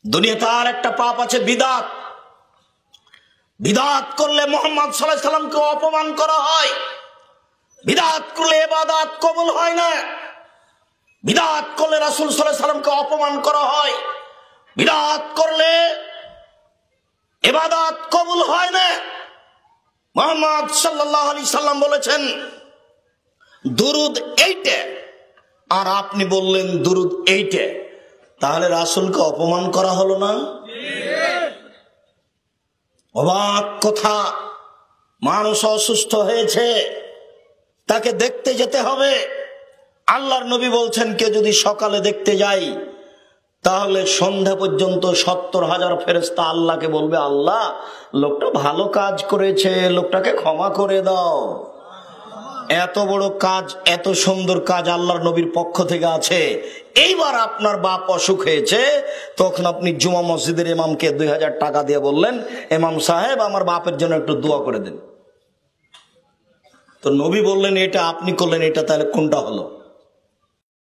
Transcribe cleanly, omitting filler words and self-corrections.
দুনিয়াতে আর একটা পাপ আছে বিদআত। বিদআত করলে মুহাম্মদ সাল্লাল্লাহু আলাইহি সাল্লামকে অপমান করা হয়। বিদআত করলে ইবাদত কবুল হয় না। বিদআত করলে রাসূল সাল্লাল্লাহু আলাইহি সাল্লামকে অপমান করা হয়। বিদআত করলে ইবাদত কবুল হয় না। মুহাম্মদ সাল্লাল্লাহু আলাইহি সাল্লাম বলেছেন দুরুদ এইটা, আর আপনি বললেন দুরুদ এইটা, তাহলে রাসূলকে অপমান করা হলো না? অবাক কথা, মানুষ অসুস্থ হয়েছে, তাকে দেখতে যেতে হবে। আল্লাহর নবী বলছেন কে যদি সকালে দেখতে যাই তাহলে সন্ধ্যা পর্যন্ত ৭০,০০০ ফেরেশতা আল্লাহকে বলবে, আল্লাহ লোকটা ভালো কাজ করেছে, লোকটাকে ক্ষমা করে দাও। এত বড় কাজ, এত সুন্দর কাজ আল্লাহর নবীর পক্ষ থেকে আছে। এইবার আপনার বাপ অসুখ হয়েছে, তখন আপনি জুমা মসজিদের ইমামকে ২০০০ টাকা দিয়ে বললেন, ইমাম সাহেব আমার বাপের জন্য একটু দোয়া করে দেন। তো নবী বললেন এটা, আপনি করলেন এটা, তাহলে কোনটা হলো?